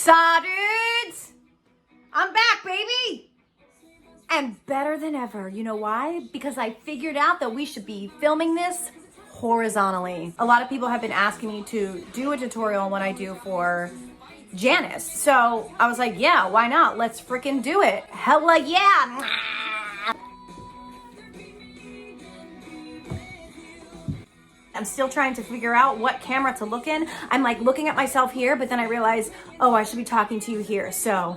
Saw dudes! I'm back, baby! And better than ever. You know why? Because I figured out that we should be filming this horizontally. A lot of people have been asking me to do a tutorial on what I do for Janis. So I was like, yeah, why not? Let's freaking do it. Hella yeah! I'm still trying to figure out what camera to look in. I'm like looking at myself here, but then I realize, oh, I should be talking to you here. So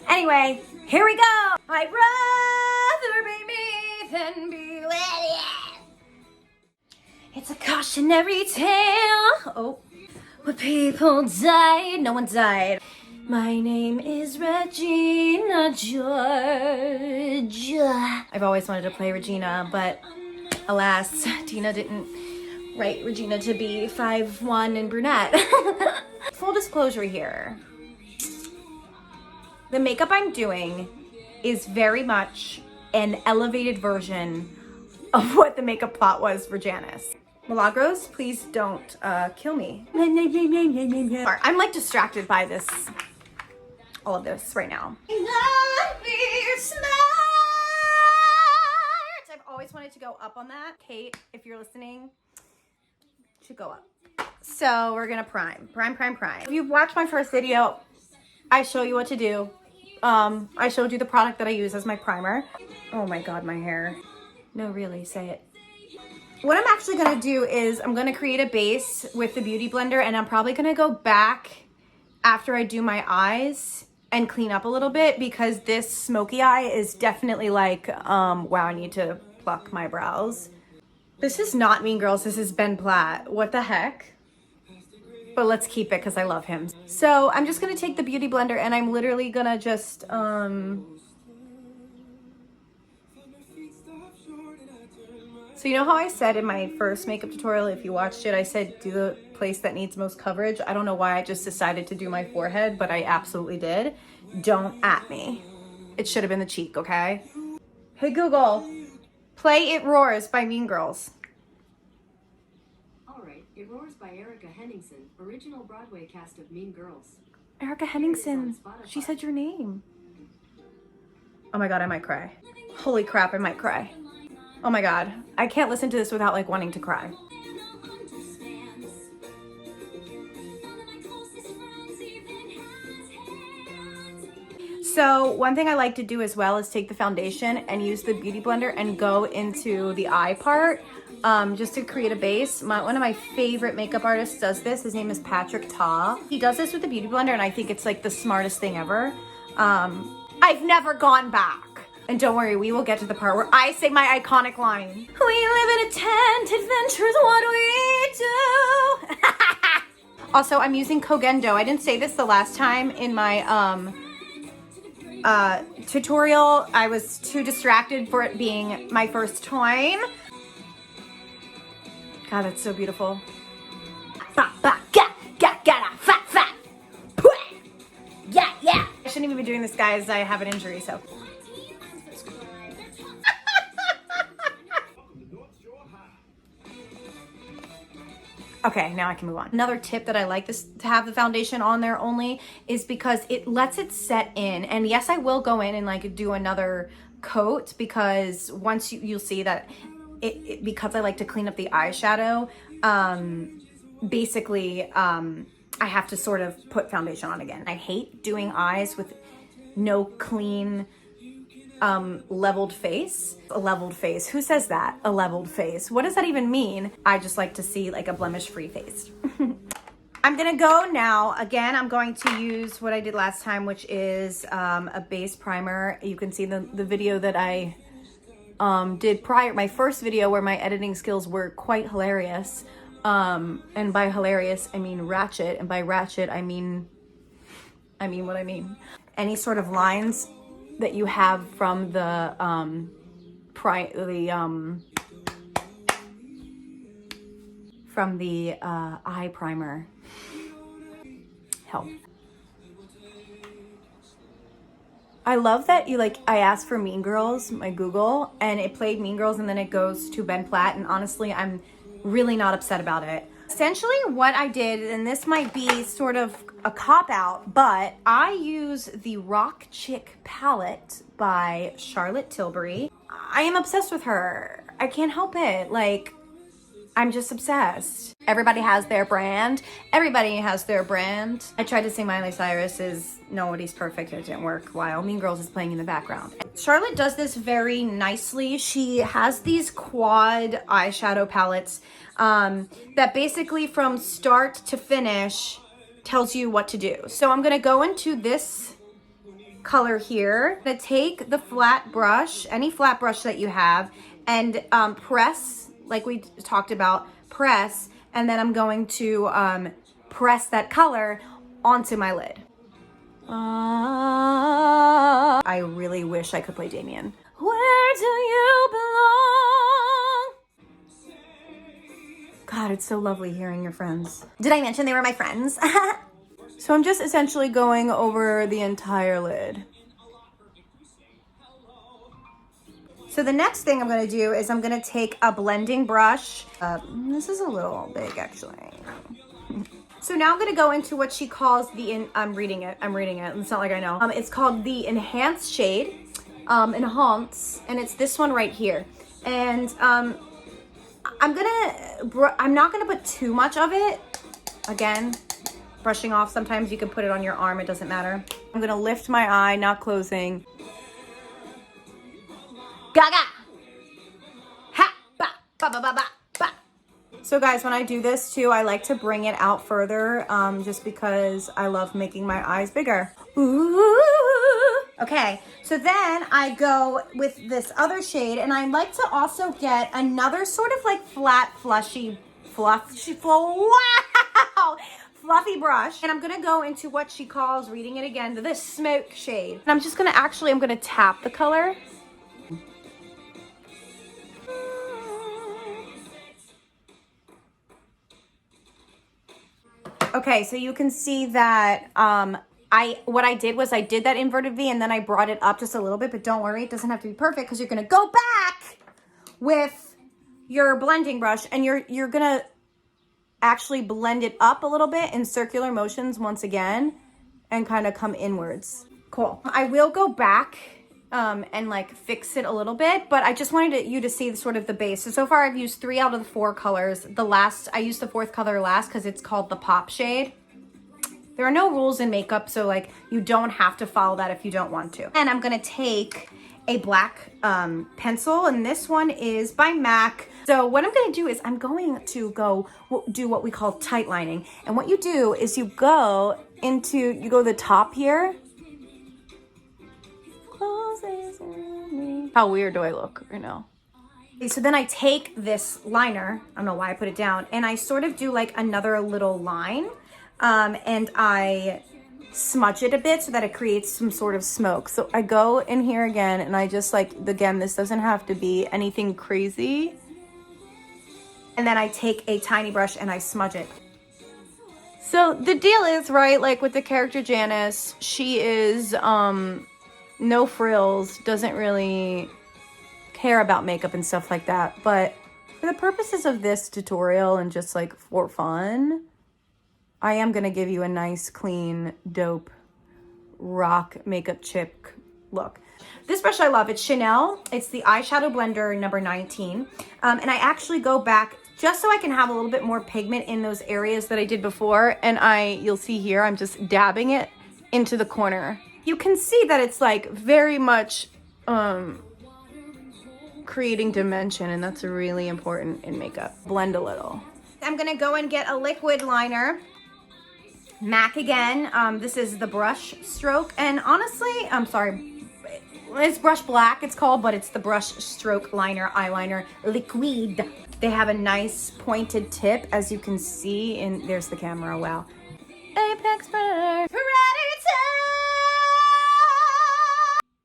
anyway, here we go. I'd rather be me than be with you. It's a cautionary tale. Oh, where people died, no one died. My name is Regina George. I've always wanted to play Regina, but alas, Tina didn't write Regina to be 5'1" and brunette. Full disclosure here. The makeup I'm doing is very much an elevated version of what the makeup plot was for Janis. Milagros, please don't kill me. I'm like distracted by this, all of this right now. I've always wanted to go up on that. Kate, if you're listening, should go up. So we're gonna prime. If you've watched my first video, I show you what to do. I showed you the product that I use as my primer. Oh my God, my hair. No, really, say it. What I'm actually gonna do is I'm gonna create a base with the Beauty Blender, and I'm probably gonna go back after I do my eyes and clean up a little bit, because this smoky eye is definitely like, wow, I need to pluck my brows. This is not Mean Girls, this is Ben Platt. What the heck? But let's keep it because I love him. So I'm just gonna take the Beauty Blender and I'm literally gonna just, So you know how I said in my first makeup tutorial, if you watched it, I said do the place that needs most coverage? I don't know why I just decided to do my forehead, but I absolutely did. Don't at me. It should have been the cheek, okay? Hey Google, play It Roars by Mean Girls. All right, It Roars by Erica Henningsen, original Broadway cast of Mean Girls. Erica Henningsen, she said your name. Oh my God, I might cry. Holy crap, I might cry. Oh my God, I can't listen to this without like wanting to cry. So one thing I like to do as well is take the foundation and use the Beauty Blender and go into the eye part just to create a base. One of my favorite makeup artists does this. His name is Patrick Ta. He does this with the Beauty Blender and I think it's like the smartest thing ever. I've never gone back. And don't worry, we will get to the part where I say my iconic line. We live in a tent, adventure's what we do. Also, I'm using Kogendo. I didn't say this the last time in my tutorial. I was too distracted for it being my first time. God, that's so beautiful. Yeah. I shouldn't even be doing this, guys. I have an injury, so. Okay, now I can move on. Another tip that I like this to have the foundation on there only is because it lets it set in. And yes, I will go in and like do another coat, because once you'll see that because I like to clean up the eyeshadow, basically I have to sort of put foundation on again. I hate doing eyes with no clean leveled face. A leveled face, who says that? A leveled face, what does that even mean? I just like to see like a blemish-free face. I'm gonna go now. Again, I'm going to use what I did last time, which is a base primer. You can see the video that I did prior, my first video, where my editing skills were quite hilarious. And by hilarious, I mean ratchet, and by ratchet, I mean what I mean. Any sort of lines that you have from the eye primer help. I love that I asked for Mean Girls, my Google, and it played Mean Girls and then it goes to Ben Platt, and honestly, I'm really not upset about it. essentially what I did, and this might be sort of a cop-out, but I use the Rock Chick palette by Charlotte Tilbury. I am obsessed with her. I can't help it. Like, I'm just obsessed. Everybody has their brand. Everybody has their brand. I tried to sing Miley Cyrus's Nobody's Perfect. It didn't work while Mean Girls is playing in the background. Charlotte does this very nicely. She has these quad eyeshadow palettes that basically from start to finish tells you what to do. So I'm gonna go into this color here. I'm gonna take the flat brush, any flat brush that you have, and press, like we talked about, press, and then I'm going to press that color onto my lid. I really wish I could play Damien. Where do you belong? God, it's so lovely hearing your friends. Did I mention they were my friends? So I'm just essentially going over the entire lid. So the next thing I'm gonna do is I'm gonna take a blending brush. This is a little big actually. So now I'm gonna go into what she calls I'm reading it. It's not like I know. It's called the Enhance shade, Enhance, and it's this one right here. And I'm not gonna put too much of it. Again, brushing off. Sometimes you can put it on your arm. It doesn't matter. I'm gonna lift my eye, not closing. Gaga! Ha! Ba! Ba ba ba ba ba! So guys, when I do this too, I like to bring it out further, just because I love making my eyes bigger. Ooh. Okay, so then I go with this other shade, and I like to also get another sort of like flat, fluffy brush. And I'm gonna go into what she calls, reading it again, the Smoke shade. And I'm just gonna I'm gonna tap the color. Okay, so you can see that what I did was I did that inverted V and then I brought it up just a little bit, but don't worry, it doesn't have to be perfect because you're gonna go back with your blending brush and you're gonna actually blend it up a little bit in circular motions once again and kind of come inwards. Cool. I will go back and like fix it a little bit, but I just wanted you to see sort of the base. So far I've used 3 out of the 4 colors. I used the 4th color last because it's called the Pop shade. There are no rules in makeup, so like you don't have to follow that if you don't want to. And I'm gonna take a black pencil, and this one is by MAC. So what I'm gonna do is I'm going to do what we call tight lining. And what you do is you go the top here. How weird do I look right now? Okay, so then I take this liner, I don't know why I put it down, and I sort of do like another little line, and I smudge it a bit so that it creates some sort of smoke. So I go in here again, and I just again, this doesn't have to be anything crazy. And then I take a tiny brush and I smudge it. So the deal is, right, like with the character Janis, she is, no frills, doesn't really care about makeup and stuff like that. But for the purposes of this tutorial and just like for fun, I am going to give you a nice, clean, dope, rock makeup chip look. This brush I love. It's Chanel. It's the eyeshadow blender number 19. And I actually go back just so I can have a little bit more pigment in those areas that I did before. And you'll see here, I'm just dabbing it into the corner. You can see that it's like very much creating dimension, and that's really important in makeup. Blend a little. I'm gonna go and get a liquid liner. MAC again. This is the brush stroke, and honestly, I'm sorry, it's brush black it's called, but it's the brush stroke liner eyeliner liquid. They have a nice pointed tip, as you can see, and there's the camera. Wow. Apex Predator.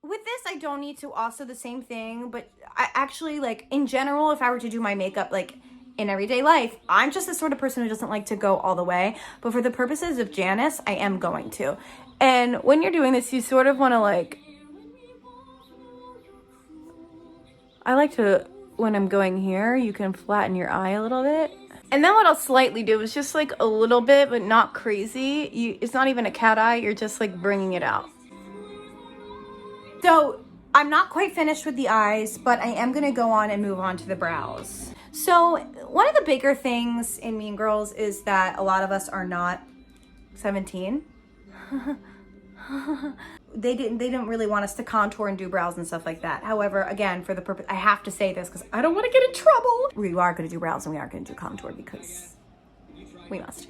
With this, I don't need to also the same thing, but I actually, like, in general, if I were to do my makeup, like, in everyday life, I'm just the sort of person who doesn't like to go all the way. But for the purposes of Janis, I am going to. And when you're doing this, you sort of want to, like, I like to, when I'm going here, you can flatten your eye a little bit. And then what I'll slightly do is just like a little bit, but not crazy. It's not even a cat eye. You're just like bringing it out. So I'm not quite finished with the eyes, but I am going to go on and move on to the brows. So one of the bigger things in Mean Girls is that a lot of us are not 17. They didn't really want us to contour and do brows and stuff like that. However, again, for the purpose, I have to say this because I don't want to get in trouble. We are going to do brows and we are going to do contour because we must.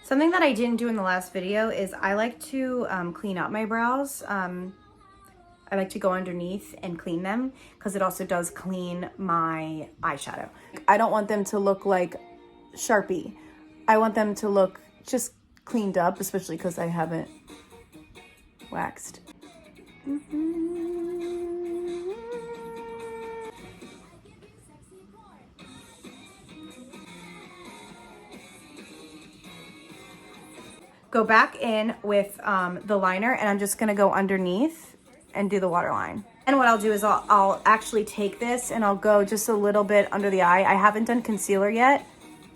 Something that I didn't do in the last video is I like to clean up my brows. I like to go underneath and clean them because it also does clean my eyeshadow. I don't want them to look like Sharpie. I want them to look just cleaned up, especially because I haven't waxed. Go back in with the liner, and I'm just gonna go underneath and do the waterline. And what I'll do is I'll actually take this and I'll go just a little bit under the eye. I haven't done concealer yet,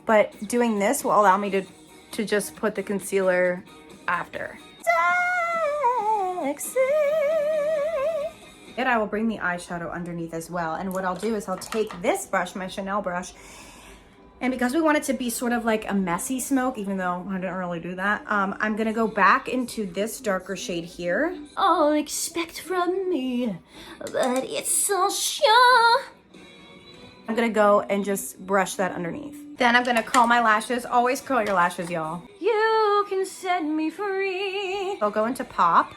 but doing this will allow me to just put the concealer after. Sexy. And I will bring the eyeshadow underneath as well. And what I'll do is I'll take this brush, my Chanel brush, and because we want it to be sort of like a messy smoke, even though I didn't really do that, I'm gonna go back into this darker shade here. All expect from me, but it's so sure. I'm gonna go and just brush that underneath. Then I'm gonna curl my lashes. Always curl your lashes, y'all. You can set me free. I'll go into pop.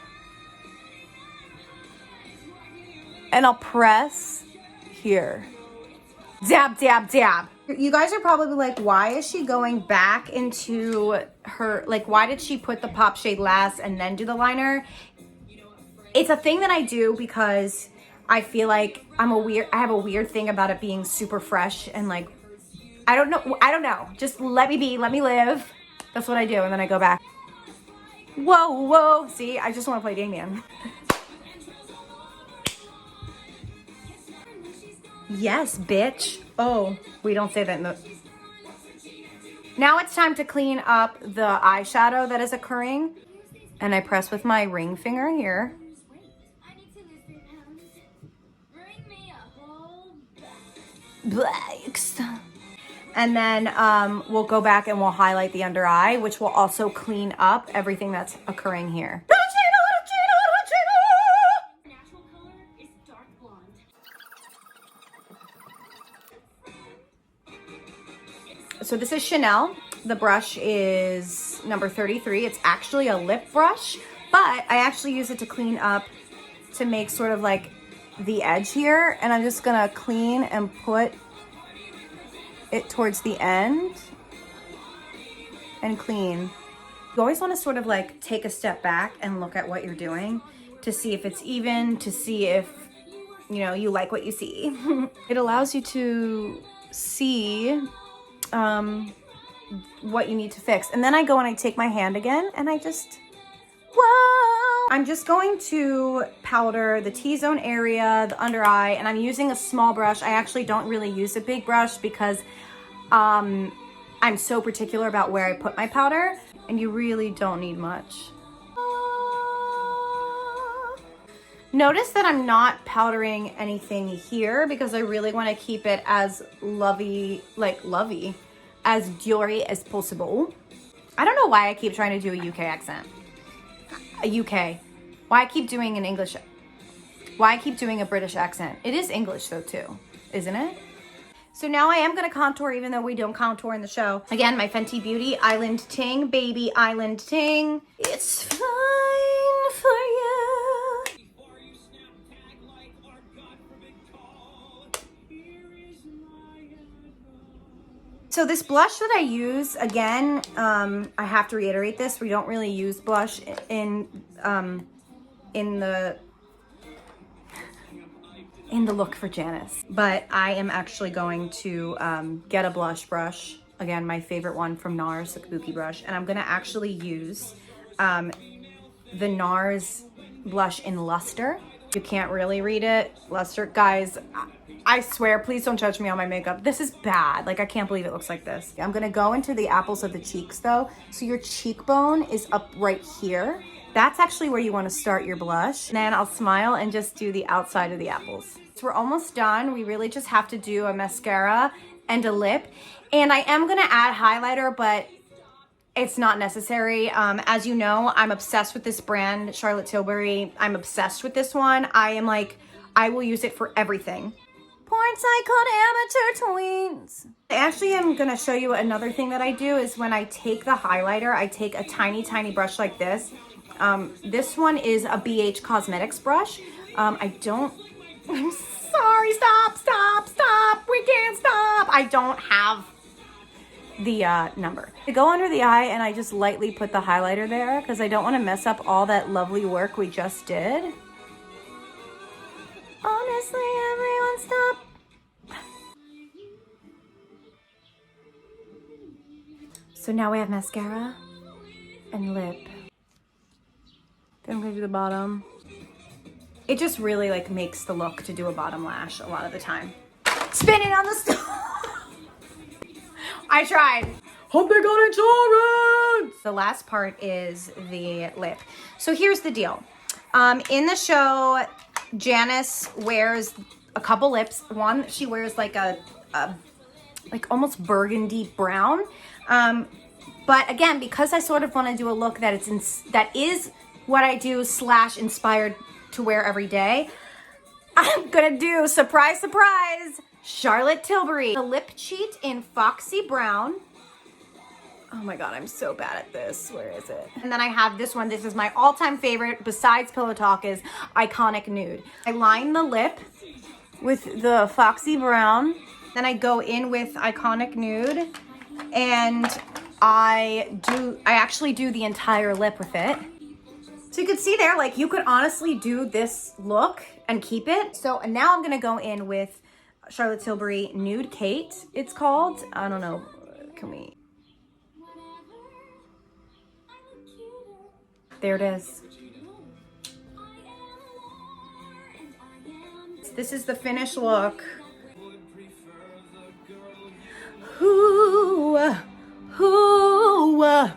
And I'll press here. Dab, dab, dab. You guys are probably like, why is she going back into her, like, why did she put the pop shade last and then do the liner? It's a thing that I do because I feel like I have a weird thing about it being super fresh and like, I don't know. Just let me be, let me live. That's what I do. And then I go back. Whoa, whoa. See, I just want to play Damien. Yes, bitch. Oh, we don't say that in the... Now it's time to clean up the eyeshadow that is occurring. And I press with my ring finger here. And then we'll go back and we'll highlight the under eye, which will also clean up everything that's occurring here. Natural color is dark blonde. So this is Chanel. The brush is number 33. It's actually a lip brush, but I actually use it to clean up, to make sort of like the edge here. And I'm just gonna clean and put it towards the end and clean. You always want to sort of like take a step back and look at what you're doing to see if it's even, to see if, you know, you like what you see. It allows you to see what you need to fix. And then I go and I take my hand again and I just, whoa! I'm just going to powder the T-zone area, the under eye, and I'm using a small brush. I actually don't really use a big brush because I'm so particular about where I put my powder, and you really don't need much. Notice that I'm not powdering anything here because I really want to keep it as lovey as jewelry as possible. I don't know why I keep trying to do a UK accent. Why I keep doing an English, why I keep doing a British accent. It is English though too, isn't it? So now I am going to contour, even though we don't contour in the show. Again, my Fenty Beauty Island Ting, Baby Island Ting. It's fine for you. So this blush that I use, again, I have to reiterate this. We don't really use blush in the look for Janis, but I am actually going to get a blush brush, again my favorite one from NARS, the Kabuki brush, and I'm going to actually use the NARS blush in Luster, You can't really read it. Lester, guys, I swear, please don't judge me on my makeup. This is bad. Like, I can't believe it looks like this. I'm gonna go into the apples of the cheeks though. So your cheekbone is up right here. That's actually where you wanna start your blush. And then I'll smile and just do the outside of the apples. So we're almost done. We really just have to do a mascara and a lip. And I am gonna add highlighter, but it's not necessary. As you know, I'm obsessed with this brand, Charlotte Tilbury. I'm obsessed with this one. I will use it for everything. Porn cycled amateur tweens. Actually, I'm gonna show you another thing that I do is when I take the highlighter, I take a tiny, tiny brush like this. This one is a BH Cosmetics brush. I'm sorry, stop. We can't stop. I don't have the number. I go under the eye and I just lightly put the highlighter there because I don't want to mess up all that lovely work we just did. Honestly, everyone stop. So now we have mascara and lip. Then I'm gonna do the bottom. It just really like makes the look to do a bottom lash a lot of the time. Spinning on the stove. I tried. Hope they got insurance. The last part is the lip. So here's the deal. In the show, Janis wears a couple lips. One, she wears like a like almost burgundy brown. But again, because I sort of want to do a look that is what I do / inspired to wear every day, I'm gonna do, surprise, surprise, Charlotte Tilbury. The lip cheat in Foxy Brown. Oh my God, I'm so bad at this. Where is it? And then I have this one. This is my all-time favorite besides Pillow Talk, is Iconic Nude. I line the lip with the Foxy Brown. Then I go in with Iconic Nude and I actually do the entire lip with it. So you could see there, like you could honestly do this look and keep it. So now I'm gonna go in with Charlotte Tilbury Nude Kate, it's called. I don't know, can we? There it is. This is the finished look. Ooh, ooh.